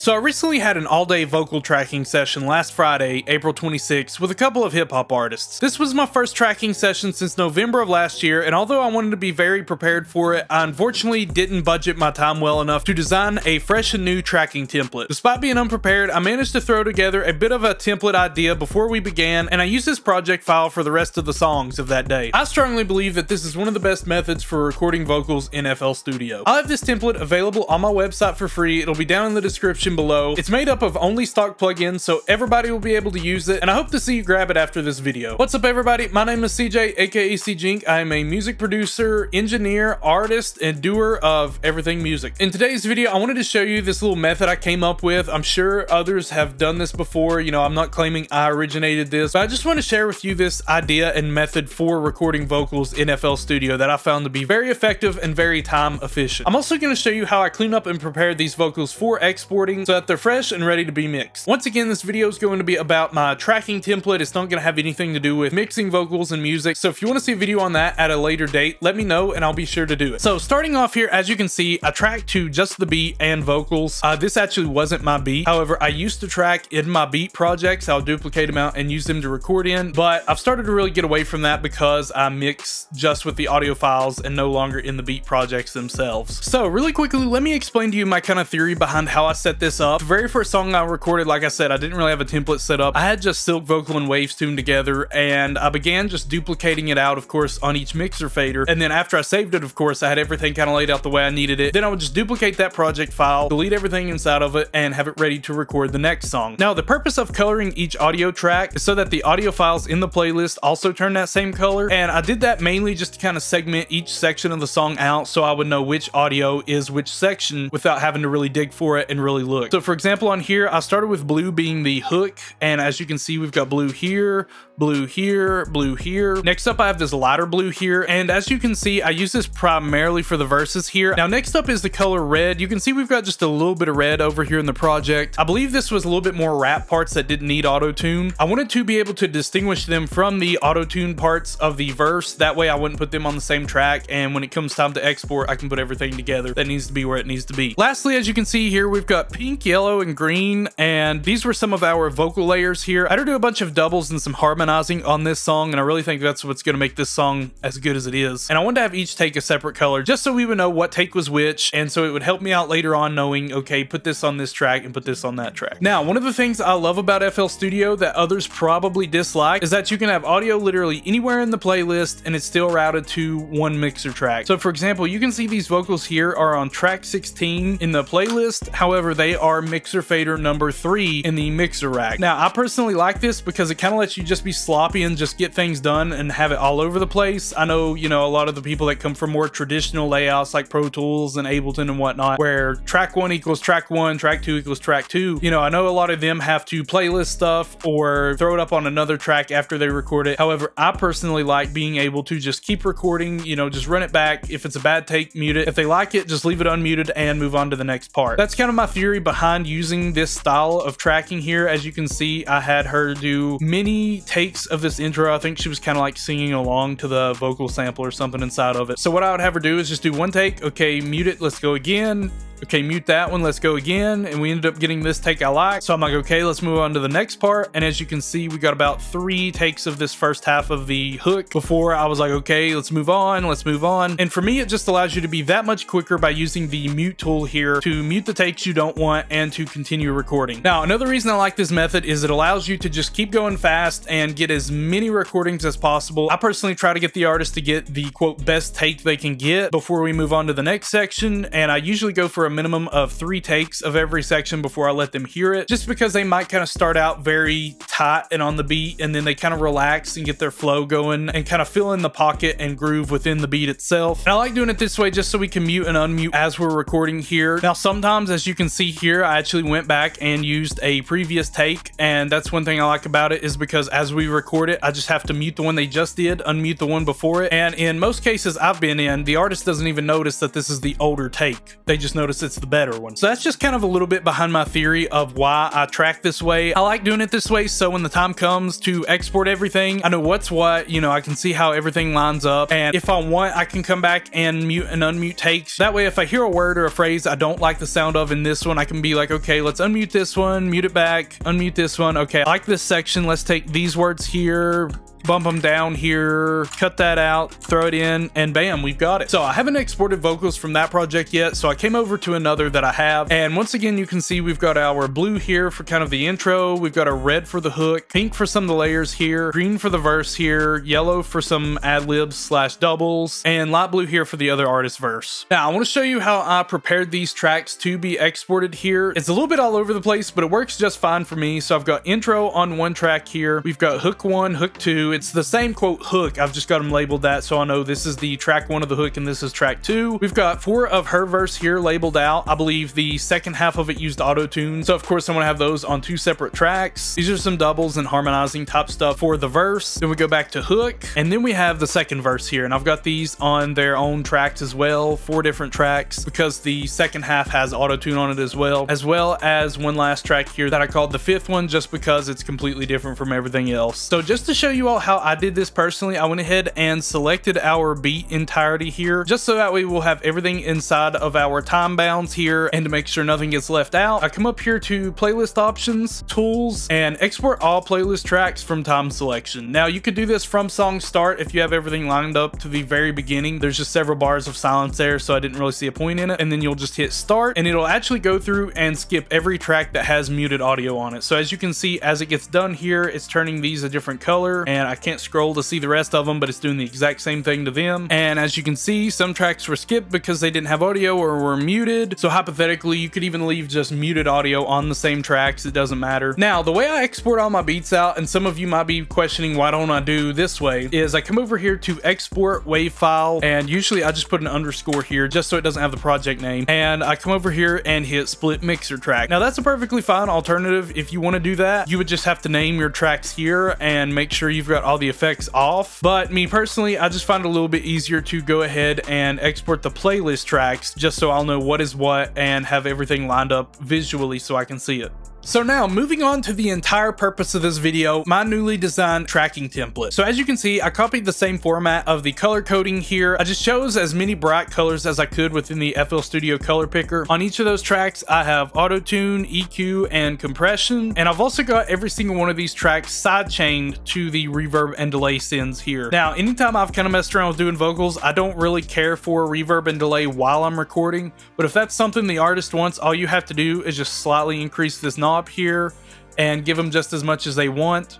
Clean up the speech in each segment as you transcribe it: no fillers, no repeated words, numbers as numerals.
So I recently had an all-day vocal tracking session last Friday, April 26th, with a couple of hip-hop artists. This was my first tracking session since November of last year, and although I wanted to be very prepared for it, I unfortunately didn't budget my time well enough to design a fresh and new tracking template. Despite being unprepared, I managed to throw together a bit of a template idea before we began, and I used this project file for the rest of the songs of that day. I strongly believe that this is one of the best methods for recording vocals in FL Studio. I'll have this template available on my website for free. It'll be down in the description below. It's made up of only stock plugins, so everybody will be able to use it, and I hope to see you grab it after this video. What's up, everybody? My name is CJ, aka CJink. I am a music producer, engineer, artist, and doer of everything music. In today's video, I wanted to show you this little method I came up with. I'm sure others have done this before. You know, I'm not claiming I originated this, but I just want to share with you this idea and method for recording vocals in FL Studio that I found to be very effective and very time efficient. I'm also going to show you how I clean up and prepare these vocals for exporting so that they're fresh and ready to be mixed. Once again, this video is going to be about my tracking template. It's not going to have anything to do with mixing vocals and music. So if you want to see a video on that at a later date, let me know and I'll be sure to do it. So starting off here, as you can see, I tracked to just the beat and vocals. This actually wasn't my beat. However, I used to track in my beat projects. I'll duplicate them out and use them to record in, but I've started to really get away from that because I mix just with the audio files and no longer in the beat projects themselves. So really quickly, let me explain to you my kind of theory behind how I set this up. The very first song I recorded, like I said, I didn't really have a template set up. I had just Silk Vocal and Waves tuned together, and I began just duplicating it out, of course, on each mixer fader. And then after I saved it, of course, I had everything kind of laid out the way I needed it. Then I would just duplicate that project file, delete everything inside of it, and have it ready to record the next song. Now, the purpose of coloring each audio track is so that the audio files in the playlist also turn that same color. And I did that mainly just to kind of segment each section of the song out so I would know which audio is which section without having to really dig for it and really look. So for example, on here, I started with blue being the hook, and as you can see, we've got blue here, blue here, blue here. Next up, I have this lighter blue here, and as you can see, I use this primarily for the verses here. Now, next up is the color red. You can see we've got just a little bit of red over here in the project. I believe this was a little bit more rap parts that didn't need auto-tune. I wanted to be able to distinguish them from the auto-tune parts of the verse. That way I wouldn't put them on the same track, and when it comes time to export, I can put everything together that needs to be where it needs to be. Lastly, as you can see here, we've got pink, yellow, and green, and these were some of our vocal layers here. I had to do a bunch of doubles and some harmonizing on this song, and I really think that's what's going to make this song as good as it is. And I wanted to have each take a separate color just so we would know what take was which, and so it would help me out later on knowing, okay, put this on this track and put this on that track. Now, one of the things I love about FL Studio that others probably dislike is that you can have audio literally anywhere in the playlist and it's still routed to one mixer track. So for example, you can see these vocals here are on track 16 in the playlist. However, they are mixer fader number 3 in the mixer rack. Now, I personally like this because it kind of lets you just be sloppy and just get things done and have it all over the place. I know, you know, a lot of the people that come from more traditional layouts like Pro Tools and Ableton and whatnot, where track 1 equals track 1, track 2 equals track 2. You know, I know a lot of them have to playlist stuff or throw it up on another track after they record it. However, I personally like being able to just keep recording, you know, just run it back. If it's a bad take, mute it. If they like it, just leave it unmuted and move on to the next part. That's kind of my theory behind using this style of tracking here. As you can see, I had her do many takes of this intro. I think she was kind of like singing along to the vocal sample or something inside of it. So what I would have her do is just do one take. Okay, mute it. Let's go again. Okay, mute that one, let's go again. And we ended up getting this take I like. So I'm like, okay, let's move on to the next part. And as you can see, we got about 3 takes of this first half of the hook before I was like, okay, let's move on, let's move on. And for me, it just allows you to be that much quicker by using the mute tool here to mute the takes you don't want and to continue recording. Now, another reason I like this method is it allows you to just keep going fast and get as many recordings as possible. I personally try to get the artist to get the quote best take they can get before we move on to the next section. And I usually go for a minimum of 3 takes of every section before I let them hear it, just because they might kind of start out very tight and on the beat, and then they kind of relax and get their flow going and kind of fill in the pocket and groove within the beat itself. And I like doing it this way just so we can mute and unmute as we're recording here. Now, sometimes, as you can see here, I actually went back and used a previous take, and that's one thing I like about it is because as we record it, I just have to mute the one they just did, unmute the one before it, and in most cases I've been in, the artist doesn't even notice that this is the older take. They just notice notice it's the better one. So that's just kind of a little bit behind my theory of why I track this way. I like doing it this way, so when the time comes to export everything, I know what's what, you know, I can see how everything lines up, and if I want, I can come back and mute and unmute takes. That way, if I hear a word or a phrase I don't like the sound of in this one, I can be like, okay, let's unmute this one, mute it back, unmute this one. Okay, I like this section. Let's take these words here, bump them down here, cut that out, throw it in, and bam, we've got it. So I haven't exported vocals from that project yet, so I came over to another that I have, and once again, you can see we've got our blue here for kind of the intro, we've got a red for the hook, pink for some of the layers here, green for the verse here, yellow for some ad-libs slash doubles, and light blue here for the other artist verse. Now, I want to show you how I prepared these tracks to be exported here. It's a little bit all over the place, but it works just fine for me. So I've got intro on one track here, we've got hook 1, hook 2, it's the same quote hook, I've just got them labeled that so I know this is the track 1 of the hook and this is track 2. We've got 4 of her verse here labeled out. I believe the second half of it used auto-tune, so of course I'm gonna have those on 2 separate tracks. These are some doubles and harmonizing type stuff for the verse. Then we go back to hook, and then we have the second verse here, and I've got these on their own tracks as well, 4 different tracks, because the second half has auto-tune on it as well as one last track here that I called the 5th one, just because it's completely different from everything else. So just to show you all how I did this personally, I went ahead and selected our beat entirety here, just so that way we'll have everything inside of our time bounds here, and to make sure nothing gets left out, I come up here to playlist options, tools, and export all playlist tracks from time selection. Now you could do this from song start if you have everything lined up to the very beginning. There's just several bars of silence there, so I didn't really see a point in it, and then you'll just hit start, and it'll actually go through and skip every track that has muted audio on it. So as you can see, as it gets done here, it's turning these a different color, and I can't scroll to see the rest of them, but it's doing the exact same thing to them. And as you can see, some tracks were skipped because they didn't have audio or were muted. So hypothetically, you could even leave just muted audio on the same tracks. It doesn't matter. Now, the way I export all my beats out, and some of you might be questioning why don't I do this way, is I come over here to export wave file, and usually I just put an underscore here just so it doesn't have the project name, and I come over here and hit split mixer track. Now that's a perfectly fine alternative. If you want to do that, you would just have to name your tracks here and make sure you've got all the effects off. But me personally, I just find it a little bit easier to go ahead and export the playlist tracks just so I'll know what is what and have everything lined up visually so I can see it. So now, moving on to the entire purpose of this video, my newly designed tracking template. So as you can see, I copied the same format of the color coding here. I just chose as many bright colors as I could within the FL Studio color picker. On each of those tracks, I have auto-tune, EQ, and compression. And I've also got every single one of these tracks side-chained to the reverb and delay sends here. Now, anytime I've kind of messed around with doing vocals, I don't really care for reverb and delay while I'm recording. But if that's something the artist wants, all you have to do is just slightly increase this knob here and give them just as much as they want,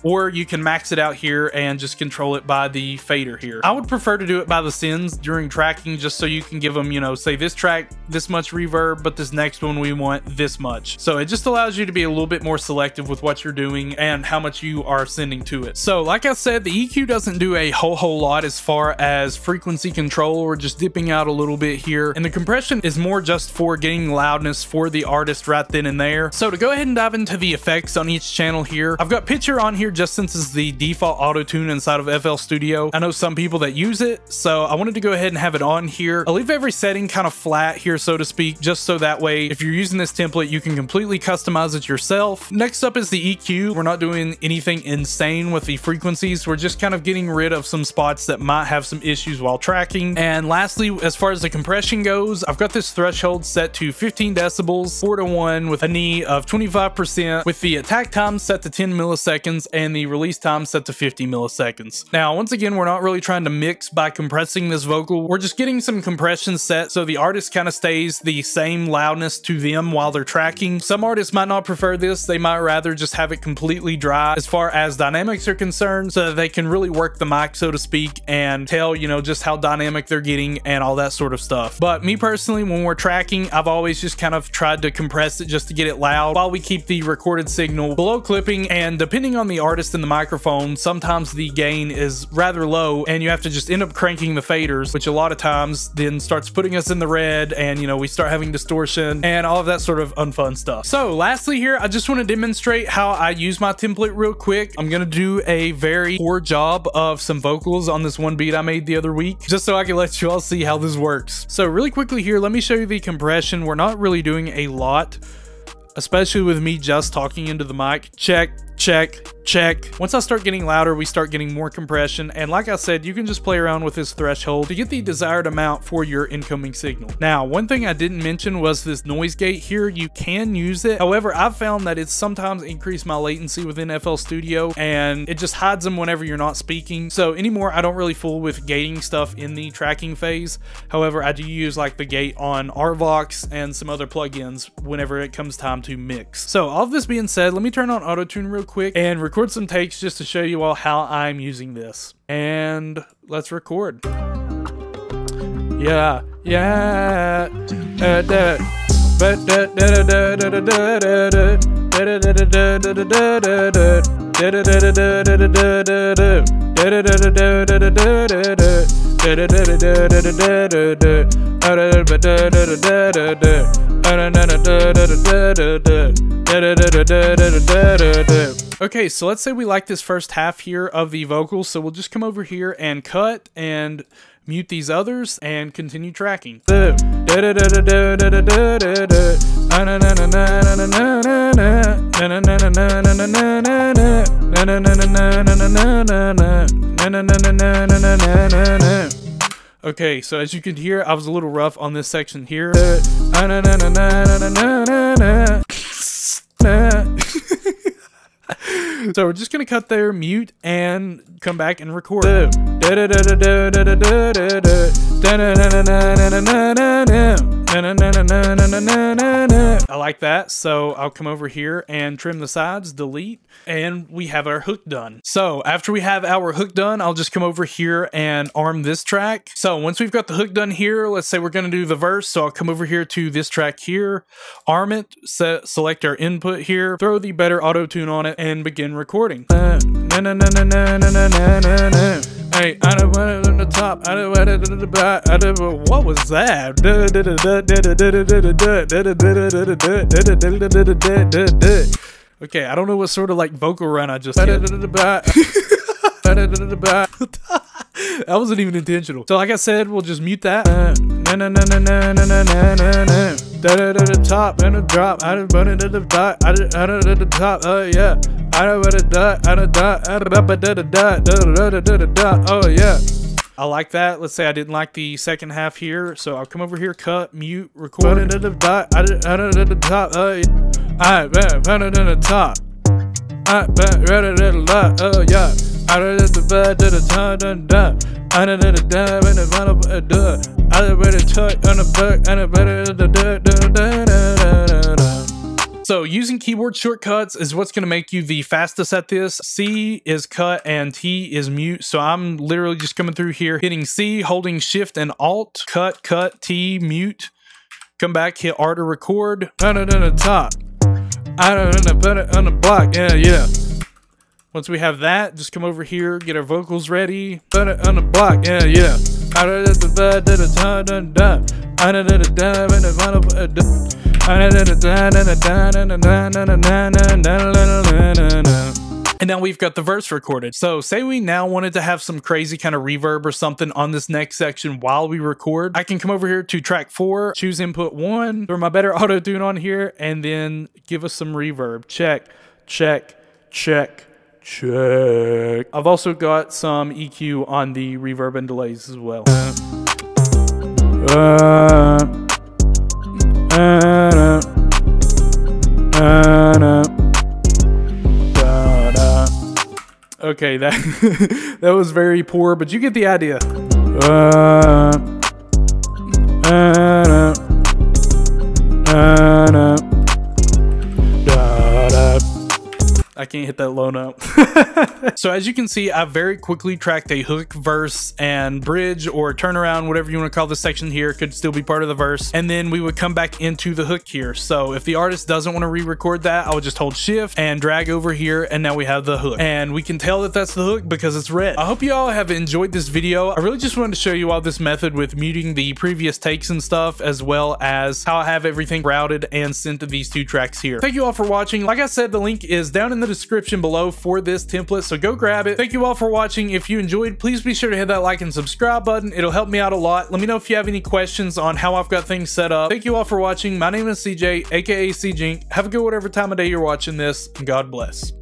or you can max it out here and just control it by the fader here. I would prefer to do it by the sends during tracking, just so you can give them, you know, say this track this much reverb, but this next one we want this much. So it just allows you to be a little bit more selective with what you're doing and how much you are sending to it. So like I said, the EQ doesn't do a whole lot as far as frequency control. Or just dipping out a little bit here, and the compression is more just for getting loudness for the artist right then and there. So to go ahead and dive into the effects on each channel here, I've got picture on here just since it's the default auto tune inside of FL Studio. I know some people that use it, so I wanted to go ahead and have it on here. I'll leave every setting kind of flat here, so to speak, just so that way if you're using this template, you can completely customize it yourself. Next up is the EQ. We're not doing anything insane with the frequencies. We're just kind of getting rid of some spots that might have some issues while tracking. And lastly, as far as the compression goes, I've got this threshold set to 15 decibels, 4:1 with a knee of 25%, with the attack time set to 10 milliseconds and the release time set to 50 milliseconds. Now, once again, we're not really trying to mix by compressing this vocal. We're just getting some compression set so the artist kind of stays the same loudness to them while they're tracking. Some artists might not prefer this. They might rather just have it completely dry as far as dynamics are concerned, so that they can really work the mic, so to speak, and tell, you know, just how dynamic they're getting and all that sort of stuff. But me personally, when we're tracking, I've always just kind of tried to compress it just to get it loud while we keep the recorded signal below clipping. And depending on the artist artist in the microphone, sometimes the gain is rather low and you have to just end up cranking the faders, which a lot of times then starts putting us in the red, and you know, we start having distortion and all of that sort of unfun stuff. So lastly here, I just want to demonstrate how I use my template real quick. I'm gonna do a very poor job of some vocals on this one beat I made the other week, just so I can let you all see how this works. So really quickly here, let me show you the compression. We're not really doing a lot, especially with me just talking into the mic. Check, check, check. Once I start getting louder, we start getting more compression, and like I said, you can just play around with this threshold to get the desired amount for your incoming signal. Now, one thing I didn't mention was this noise gate here. You can use it, however, I've found that it's sometimes increased my latency within FL Studio, and it just hides them whenever you're not speaking. So anymore, I don't really fool with gating stuff in the tracking phase. However, I do use like the gate on Artvox and some other plugins whenever it comes time to mix. So all of this being said, let me turn on Auto-Tune real quick and record some takes just to show you all how I'm using this. And let's record. Yeah. Okay, so let's say we like this first half here of the vocals, so we'll just come over here and cut and mute these others and continue tracking. Okay, so as you can hear, I was a little rough on this section here. So we're just gonna cut there, mute, and come back and record. I like that, so I'll come over here and trim the sides, delete, and we have our hook done. So after we have our hook done, I'll just come over here and arm this track. So once we've got the hook done here, let's say we're gonna do the verse, so I'll come over here to this track here, arm it, select our input here, throw the Better Auto-Tune on it, and begin recording. Hey, I don't want it on the top. I don't want it on the back. What was that? Okay, I don't know what sort of like vocal run I just hit. That wasn't even intentional. So like I said, we'll just mute that. Top and a drop. I don't want it at the top. I don't at the top. Oh yeah. I don't want it dot. I don't dot. Oh yeah. I like that. Let's say I didn't like the second half here, so I'll come over here, cut, mute, record it at the dot. I don't at the top. Oh yeah. I bet run it at the top. I bet run it at the lot. Oh yeah. I don't at the bed to the top and done. I don't at the dab and the bottom of the door. I don't better tuck on the back and the better the So using keyboard shortcuts is what's going to make you the fastest at this. C is cut and T is mute. So I'm literally just coming through here, hitting C, holding Shift and Alt, cut, T, mute. Come back, hit R to record. Put it in the top. I don't put it on the block. Yeah. Once we have that, just come over here, get our vocals ready. Put it on the block. Yeah. I don't at the bed to the top and done. I don't at the dab and the bottom of the And now we've got the verse recorded. So say we now wanted to have some crazy kind of reverb or something on this next section while we record. I can come over here to track 4, choose input 1, throw my Better Auto-Tune on here, and then give us some reverb. Check. I've also got some EQ on the reverb and delays as well. Okay, that was very poor, but you get the idea. I can't hit that low note. So as you can see, I very quickly tracked a hook, verse, and bridge or turnaround, whatever you want to call this section here, could still be part of the verse. And then we would come back into the hook here. So if the artist doesn't want to re-record that, I would just hold shift and drag over here, and now we have the hook. And we can tell that that's the hook because it's red. I hope you all have enjoyed this video. I really just wanted to show you all this method with muting the previous takes and stuff, as well as how I have everything routed and sent to these two tracks here. Thank you all for watching. Like I said, the link is down in the description below for this template, so go grab it. Thank you all for watching. If you enjoyed, please be sure to hit that like and subscribe button. It'll help me out a lot. Let me know if you have any questions on how I've got things set up. Thank you all for watching. My name is CJ, aka CJink. Have a good whatever time of day you're watching this, and God bless.